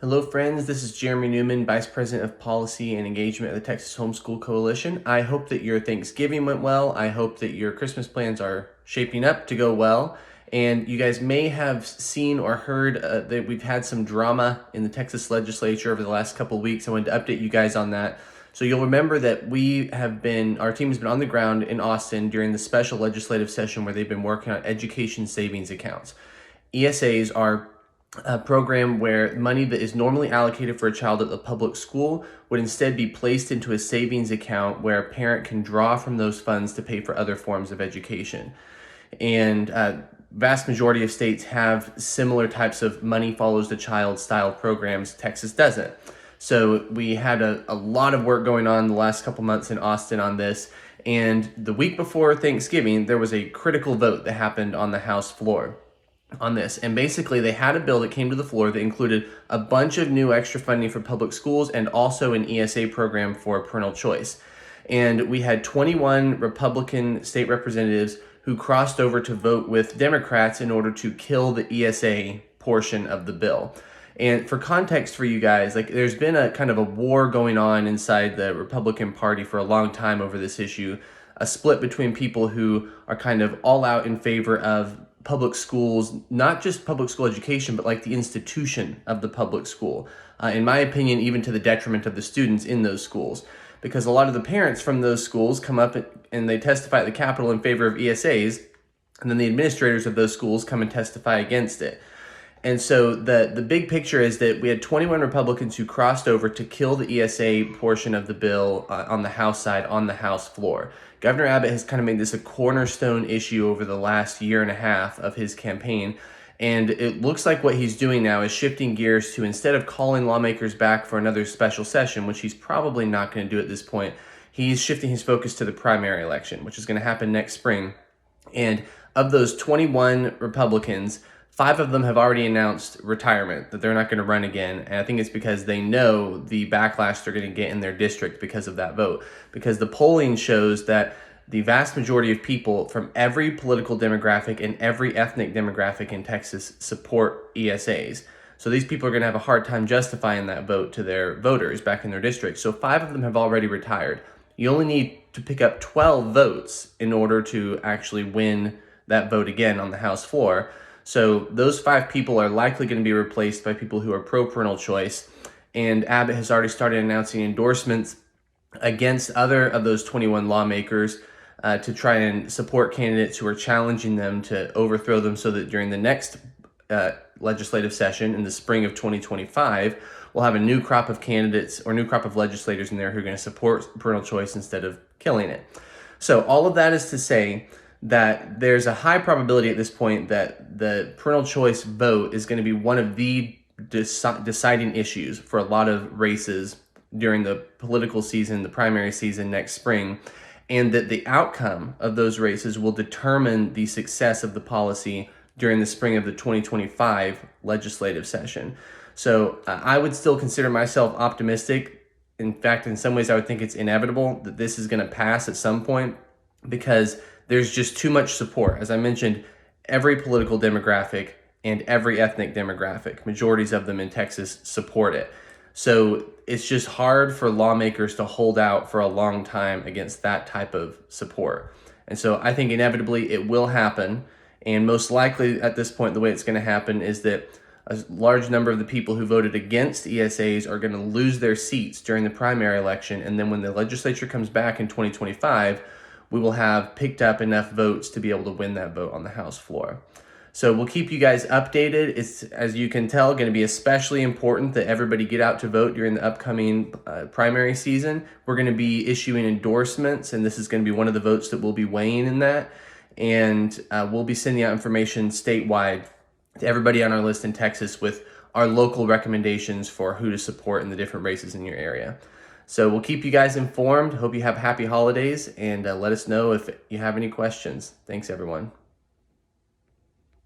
Hello friends, this is Jeremy Newman, Vice President of Policy and Engagement at the Texas Homeschool Coalition. I hope that your Thanksgiving went well. I hope that your Christmas plans are shaping up to go well. And you guys may have seen or heard that we've had some drama in the Texas legislature over the last couple of weeks. I wanted to update you guys on that. So you'll remember that our team has been on the ground in Austin during the special legislative session where they've been working on education savings accounts. ESAs are a program where money that is normally allocated for a child at the public school would instead be placed into a savings account where a parent can draw from those funds to pay for other forms of education. And vast majority of states have similar types of money follows the child style programs. Texas doesn't. So we had a lot of work going on the last couple months in Austin on this. And the week before Thanksgiving, there was a critical vote that happened on the House floor on this. And basically they had a bill that came to the floor that included a bunch of new extra funding for public schools and also an ESA program for parental choice. And we had 21 Republican state representatives who crossed over to vote with Democrats in order to kill the ESA portion of the bill. And for context for you guys, there's been a kind of a war going on inside the Republican Party for a long time over this issue, a split between people who are kind of all out in favor of public schools, not just public school education, but like the institution of the public school. In my opinion, even to the detriment of the students in those schools, because a lot of the parents from those schools come up and they testify at the Capitol in favor of ESAs, and then the administrators of those schools come and testify against it. And so the big picture is that we had 21 Republicans who crossed over to kill the ESA portion of the bill on the House side, on the House floor. Governor Abbott has kind of made this a cornerstone issue over the last year and a half of his campaign. And it looks like what he's doing now is shifting gears to, instead of calling lawmakers back for another special session, which he's probably not going to do at this point, he's shifting his focus to the primary election, which is going to happen next spring. And of those 21 Republicans, 5 of them have already announced retirement, that they're not going to run again. And I think it's because they know the backlash they're going to get in their district because of that vote. Because the polling shows that the vast majority of people from every political demographic and every ethnic demographic in Texas support ESAs. So these people are going to have a hard time justifying that vote to their voters back in their district. So 5 of them have already retired. You only need to pick up 12 votes in order to actually win that vote again on the House floor. So those 5 people are likely going to be replaced by people who are pro-parental choice. And Abbott has already started announcing endorsements against other of those 21 lawmakers to try and support candidates who are challenging them to overthrow them, so that during the next legislative session in the spring of 2025, we'll have a new crop of candidates or new crop of legislators in there who are going to support parental choice instead of killing it. So all of that is to say that there's a high probability at this point that the parental choice vote is going to be one of the deciding issues for a lot of races during the political season, the primary season next spring, and that the outcome of those races will determine the success of the policy during the spring of the 2025 legislative session. So I would still consider myself optimistic. In fact, in some ways, I would think it's inevitable that this is going to pass at some point, because there's just too much support. As I mentioned, every political demographic and every ethnic demographic, majorities of them in Texas, support it. So it's just hard for lawmakers to hold out for a long time against that type of support. And so I think inevitably it will happen. And most likely at this point, the way it's going to happen is that a large number of the people who voted against ESAs are going to lose their seats during the primary election. And then when the legislature comes back in 2025, we will have picked up enough votes to be able to win that vote on the House floor. So we'll keep you guys updated. It's, as you can tell, going to be especially important that everybody get out to vote during the upcoming primary season. We're going to be issuing endorsements, and this is going to be one of the votes that we'll be weighing in that. And we'll be sending out information statewide to everybody on our list in Texas with our local recommendations for who to support in the different races in your area. So we'll keep you guys informed. Hope you have happy holidays, and let us know if you have any questions. Thanks, everyone.